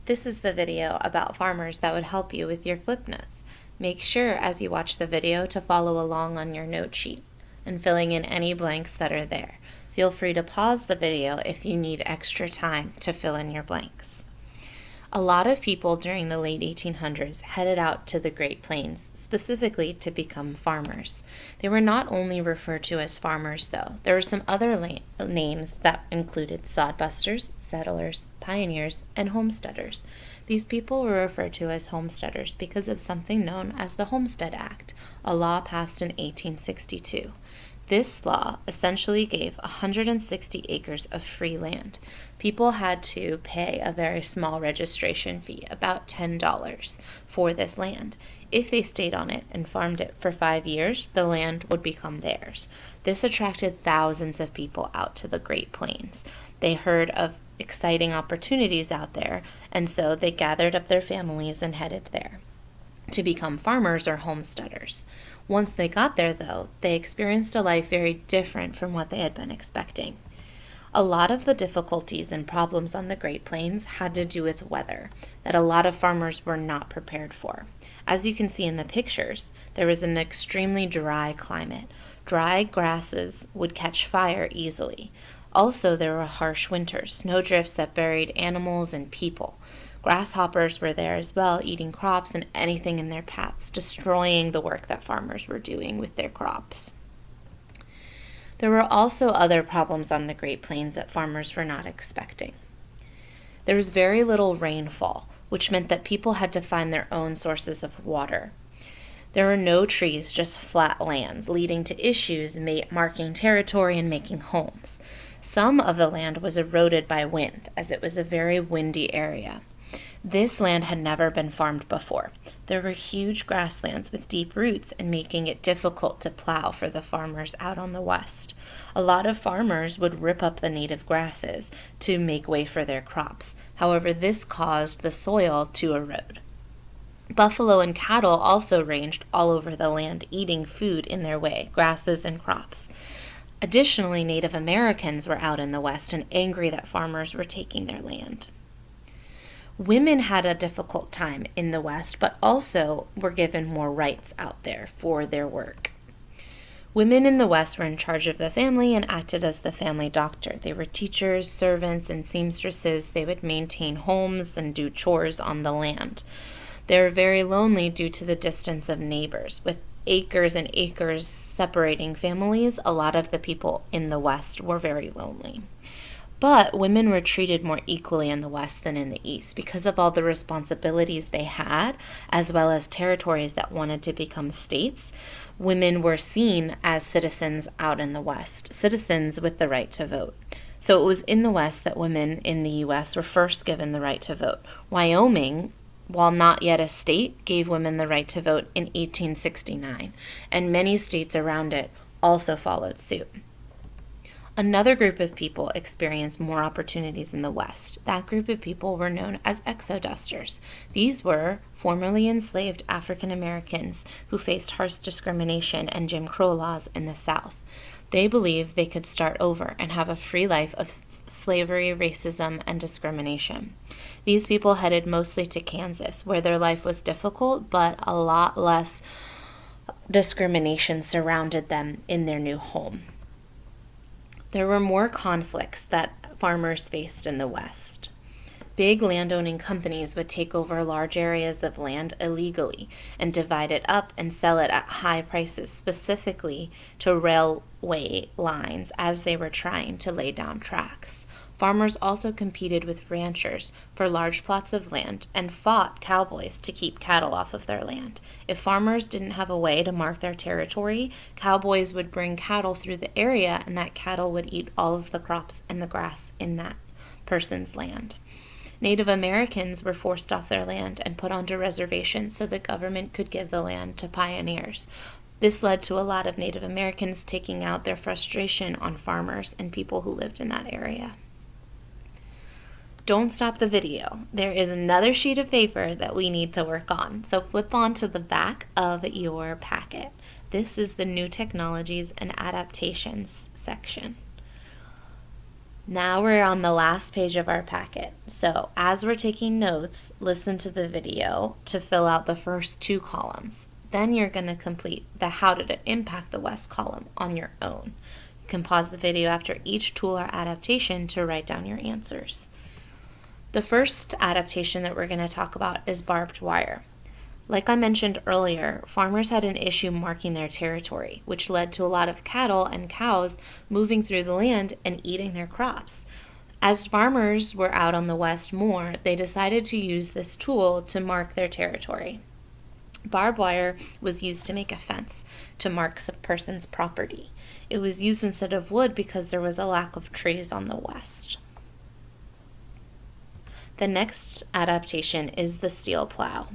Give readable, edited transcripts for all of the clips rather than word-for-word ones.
This is the video about farmers that would help you with your flip notes. Make sure as you watch the video to follow along on your note sheet and filling in any blanks that are there. Feel free to pause the video if you need extra time to fill in your blanks. A lot of people during the late 1800s headed out to the Great Plains, specifically to become farmers. They were not only referred to as farmers, though. There were some other names that included sodbusters, settlers, pioneers, and homesteaders. These people were referred to as homesteaders because of something known as the Homestead Act, a law passed in 1862. This law essentially gave 160 acres of free land. People had to pay a very small registration fee, about $10, for this land. If they stayed on it and farmed it for 5 years, the land would become theirs. This attracted thousands of people out to the Great Plains. They heard of exciting opportunities out there, and so they gathered up their families and headed there to become farmers or homesteaders. Once they got there, though, they experienced a life very different from what they had been expecting. A lot of the difficulties and problems on the Great Plains had to do with weather that a lot of farmers were not prepared for. As you can see in the pictures, there was an extremely dry climate. Dry grasses would catch fire easily. Also, there were harsh winters, snowdrifts that buried animals and people. Grasshoppers were there as well, eating crops and anything in their paths, destroying the work that farmers were doing with their crops. There were also other problems on the Great Plains that farmers were not expecting. There was very little rainfall, which meant that people had to find their own sources of water. There were no trees, just flat lands, leading to issues marking territory and making homes. Some of the land was eroded by wind, as it was a very windy area. This land had never been farmed before. There were huge grasslands with deep roots and making it difficult to plow for the farmers out on the west. A lot of farmers would rip up the native grasses to make way for their crops. However, this caused the soil to erode. Buffalo and cattle also ranged all over the land, eating food in their way, grasses and crops. Additionally, Native Americans were out in the west and angry that farmers were taking their land. Women had a difficult time in the West, but also were given more rights out there for their work. Women in the West were in charge of the family and acted as the family doctor. They were teachers, servants, and seamstresses. They would maintain homes and do chores on the land. They were very lonely due to the distance of neighbors. With acres and acres separating families, a lot of the people in the West were very lonely. But women were treated more equally in the West than in the East because of all the responsibilities they had, as well as territories that wanted to become states. Women were seen as citizens out in the West, citizens with the right to vote. So it was in the West that women in the U.S. were first given the right to vote. Wyoming, while not yet a state, gave women the right to vote in 1869, and many states around it also followed suit. Another group of people experienced more opportunities in the West. That group of people were known as Exodusters. These were formerly enslaved African Americans who faced harsh discrimination and Jim Crow laws in the South. They believed they could start over and have a free life of slavery, racism, and discrimination. These people headed mostly to Kansas, where their life was difficult, but a lot less discrimination surrounded them in their new home. There were more conflicts that farmers faced in the West. Big landowning companies would take over large areas of land illegally and divide it up and sell it at high prices, specifically to railway lines as they were trying to lay down tracks. Farmers also competed with ranchers for large plots of land and fought cowboys to keep cattle off of their land. If farmers didn't have a way to mark their territory, cowboys would bring cattle through the area, and that cattle would eat all of the crops and the grass in that person's land. Native Americans were forced off their land and put onto reservations so the government could give the land to pioneers. This led to a lot of Native Americans taking out their frustration on farmers and people who lived in that area. Don't stop the video. There is another sheet of paper that we need to work on, so flip on to the back of your packet. This is the New Technologies and Adaptations section. Now we're on the last page of our packet. So as we're taking notes, listen to the video to fill out the first 2 columns. Then you're going to complete the how did it impact the West column on your own. You can pause the video after each tool or adaptation to write down your answers. The first adaptation that we're going to talk about is barbed wire. Like I mentioned earlier, farmers had an issue marking their territory, which led to a lot of cattle and cows moving through the land and eating their crops. As farmers were out on the West more, they decided to use this tool to mark their territory. Barbed wire was used to make a fence to mark a person's property. It was used instead of wood because there was a lack of trees on the West. The next adaptation is the steel plow.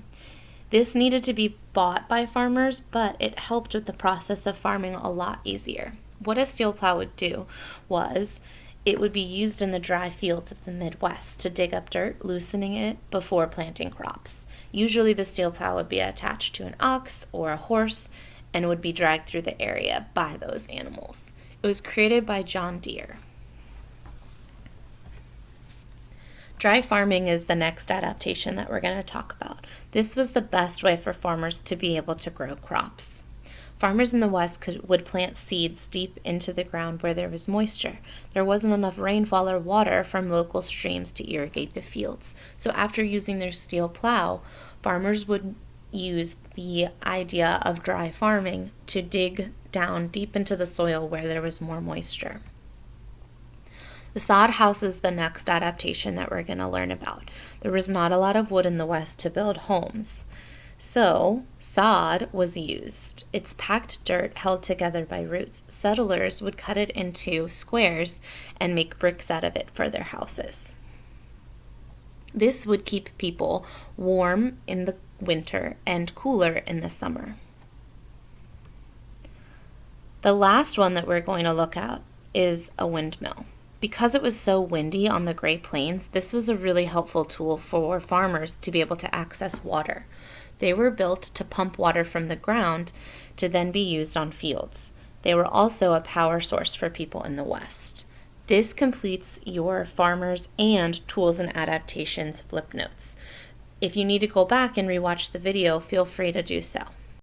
This needed to be bought by farmers, but it helped with the process of farming a lot easier. What a steel plow would do was it would be used in the dry fields of the Midwest to dig up dirt, loosening it before planting crops. Usually the steel plow would be attached to an ox or a horse and would be dragged through the area by those animals. It was created by John Deere. Dry farming is the next adaptation that we're going to talk about. This was the best way for farmers to be able to grow crops. Farmers in the West would plant seeds deep into the ground where there was moisture. There wasn't enough rainfall or water from local streams to irrigate the fields. So after using their steel plow, farmers would use the idea of dry farming to dig down deep into the soil where there was more moisture. The sod house is the next adaptation that we're going to learn about. There was not a lot of wood in the West to build homes, so sod was used. It's packed dirt held together by roots. Settlers would cut it into squares and make bricks out of it for their houses. This would keep people warm in the winter and cooler in the summer. The last one that we're going to look at is a windmill. Because it was so windy on the Great Plains, this was a really helpful tool for farmers to be able to access water. They were built to pump water from the ground to then be used on fields. They were also a power source for people in the West. This completes your farmers and tools and adaptations flip notes. If you need to go back and rewatch the video, feel free to do so.